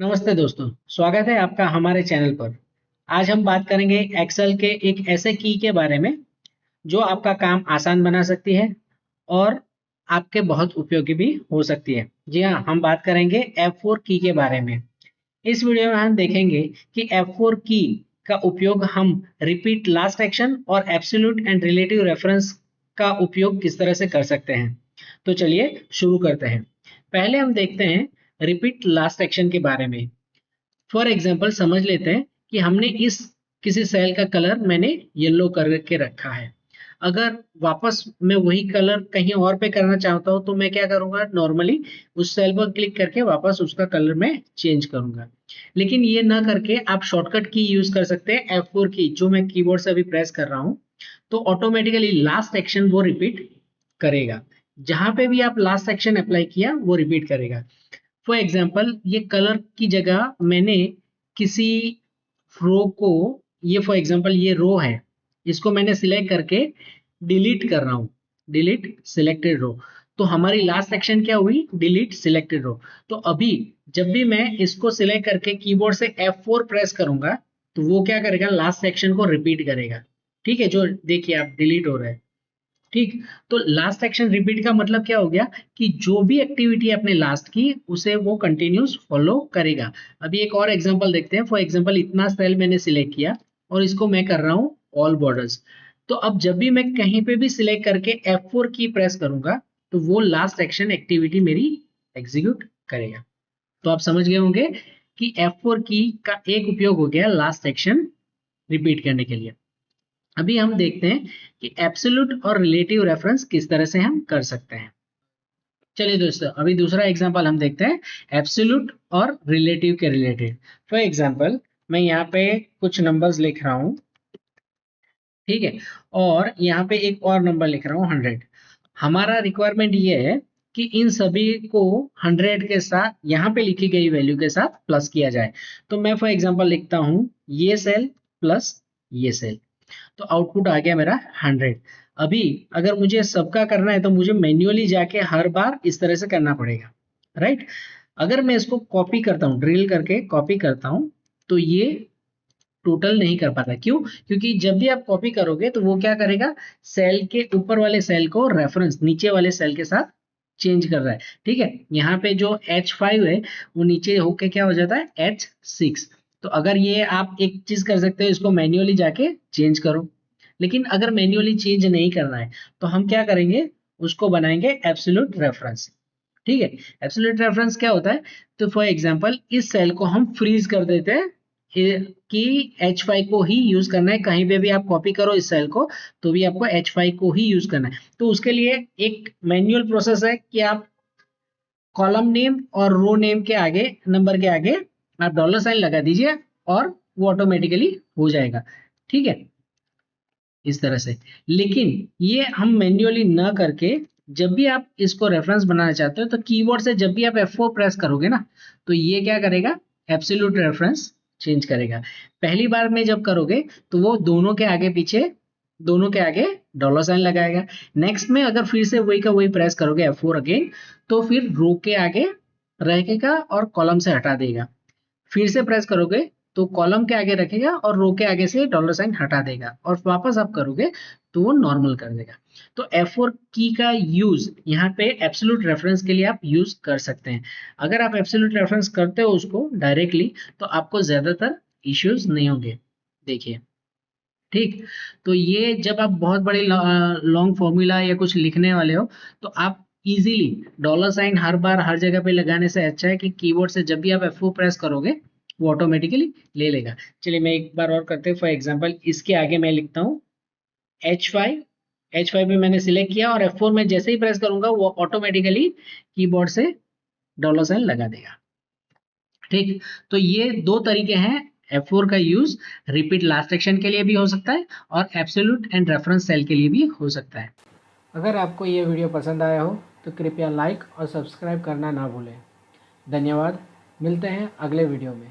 नमस्ते दोस्तों, स्वागत है आपका हमारे चैनल पर। आज हम बात करेंगे एक्सेल के एक ऐसे की के बारे में जो आपका काम आसान बना सकती है और आपके बहुत उपयोगी भी हो सकती है। जी हाँ, हम बात करेंगे F4 की के बारे में। इस वीडियो में हम देखेंगे कि F4 की का उपयोग हम रिपीट लास्ट एक्शन और एब्सोल्यूट एंड रिलेटिव रेफरेंस का उपयोग किस तरह से कर सकते हैं। तो चलिए शुरू करते हैं। पहले हम देखते हैं रिपीट लास्ट एक्शन के बारे में। फॉर एग्जाम्पल समझ लेते हैं कि हमने इस किसी सेल का कलर मैंने येलो करके रखा है। अगर वापस मैं वही कलर कहीं और पे करना चाहता हूं तो मैं क्या करूंगा, नॉर्मली उस सेल पर क्लिक करके वापस उसका कलर मैं चेंज करूंगा। लेकिन ये ना करके आप शॉर्टकट की यूज कर सकते हैं, F4 की, जो मैं कीबोर्ड से अभी प्रेस कर रहा हूं। तो ऑटोमेटिकली लास्ट एक्शन वो रिपीट करेगा। जहां पे भी आप लास्ट एक्शन अप्लाई किया वो रिपीट करेगा। फॉर एग्जाम्पल ये कलर की जगह मैंने किसी रो को, ये फॉर एग्जाम्पल ये रो है, इसको मैंने सिलेक्ट करके डिलीट कर रहा हूं। डिलीट सिलेक्टेड रो। तो हमारी लास्ट सेक्शन क्या हुई? डिलीट सिलेक्टेड रो। तो अभी जब भी मैं इसको सिलेक्ट करके कीबोर्ड से F4 प्रेस करूंगा तो वो क्या करेगा, लास्ट सेक्शन को रिपीट करेगा। ठीक है, जो देखिए आप डिलीट हो रहा है। ठीक। तो लास्ट एक्शन रिपीट का मतलब क्या हो गया कि जो भी एक्टिविटी आपने लास्ट की उसे वो कंटिन्यूस फॉलो करेगा। अभी एक और एग्जांपल देखते हैं। फॉर एग्जांपल इतना सेल मैंने सिलेक्ट किया और इसको मैं कर रहा हूं ऑल बॉर्डर्स। तो अब जब भी मैं कहीं पे भी सिलेक्ट करके F4 की प्रेस करूंगा तो वो लास्ट एक्शन एक्टिविटी मेरी एग्जीक्यूट करेगा। तो आप समझ गए होंगे कि F4 की का एक उपयोग हो गया लास्ट एक्शन रिपीट करने के लिए। अभी हम देखते हैं कि एब्सोल्यूट और रिलेटिव रेफरेंस किस तरह से हम कर सकते हैं। चलिए दोस्तों, अभी दूसरा एग्जांपल हम देखते हैं एब्सोल्यूट और रिलेटिव के रिलेटेड। फॉर एग्जांपल मैं यहाँ पे कुछ नंबर्स लिख रहा हूँ, ठीक है, और यहाँ पे एक और नंबर लिख रहा हूँ 100। हमारा रिक्वायरमेंट ये है कि इन सभी को 100 के साथ यहाँ पे लिखी गई वैल्यू के साथ प्लस किया जाए। तो मैं फॉर एग्जांपल लिखता हूँ ये सेल प्लस ये सेल। तो आउटपुट आ गया मेरा 100। अभी अगर मुझे सबका करना है तो मुझे मैन्युअली जाके हर बार इस तरह से करना पड़ेगा, राइट। अगर मैं इसको कॉपी करता हूँ, ड्रिल करके कॉपी करता हूँ, तो ये टोटल नहीं कर पाता। क्यों? क्योंकि जब भी आप कॉपी करोगे तो वो क्या करेगा, सेल के ऊपर वाले सेल को रेफरेंस नीचे वाले सेल के साथ चेंज कर रहा है। ठीक है, यहाँ पे जो H5 है वो नीचे होके क्या हो जाता है H6। तो अगर ये आप एक चीज कर सकते हो, इसको मैन्युअली जाके चेंज करो। लेकिन अगर मैन्युअली चेंज नहीं करना है तो हम क्या करेंगे, उसको बनाएंगे एब्सोल्यूट रेफरेंस। ठीक है, एब्सोल्यूट रेफरेंस क्या होता है? तो फॉर एग्जांपल इस सेल को हम फ्रीज कर देते हैं कि H5 को ही यूज करना है। कहीं पे भी आप कॉपी करो इस सेल को तो भी आपको H5 को ही यूज करना है। तो उसके लिए एक मैन्युअल प्रोसेस है कि आप कॉलम नेम और रो नेम के आगे, नंबर के आगे आप डॉलर साइन लगा दीजिए और वो ऑटोमेटिकली हो जाएगा। ठीक है, इस तरह से। लेकिन ये हम मैन्युअली ना करके जब भी आप इसको रेफरेंस बनाना चाहते हो तो कीबोर्ड से जब भी आप F4 प्रेस करोगे ना तो ये क्या करेगा, एब्सोल्यूट रेफरेंस चेंज करेगा। पहली बार में जब करोगे तो वो दोनों के आगे पीछे, दोनों के आगे डॉलर साइन लगाएगा। नेक्स्ट में अगर फिर से वही का वही प्रेस करोगे F4 अगेन, तो फिर रो के आगे रहेगा और कॉलम से हटा देगा। फिर से प्रेस करोगे तो कॉलम के आगे रखेगा और रो के आगे से डॉलर साइन हटा देगा, और वापस आप करोगे तो वो नॉर्मल कर देगा। तो F4 की का यूज यहाँ पे एब्सोल्यूट रेफरेंस के लिए आप यूज कर सकते हैं। अगर आप एब्सोल्यूट रेफरेंस करते हो उसको डायरेक्टली तो आपको ज्यादातर इश्यूज नहीं होंगे। देखिए, ठीक। तो ये जब आप बहुत बड़े लॉन्ग फॉर्मूला या कुछ लिखने वाले हो तो आप इजीली डॉलर साइन हर बार हर जगह पे लगाने से अच्छा है कि कीबोर्ड से जब भी आप F4 प्रेस करोगे वो ऑटोमेटिकली ले लेगा। चलिए मैं एक बार और करते हैं। फॉर एग्जांपल इसके आगे मैं लिखता हूँ H5। H5 में मैंने सिलेक्ट किया और F4 में जैसे ही प्रेस करूंगा वो ऑटोमेटिकली कीबोर्ड से डॉलर साइन लगा देगा। ठीक। तो ये दो तरीके हैं F4 का यूज। रिपीट लास्ट एक्शन के लिए भी हो सकता है और एब्सोल्यूट एंड रेफरेंस सेल के लिए भी हो सकता है। अगर आपको ये वीडियो पसंद आया हो तो कृपया लाइक और सब्सक्राइब करना ना भूलें। धन्यवाद। मिलते हैं अगले वीडियो में।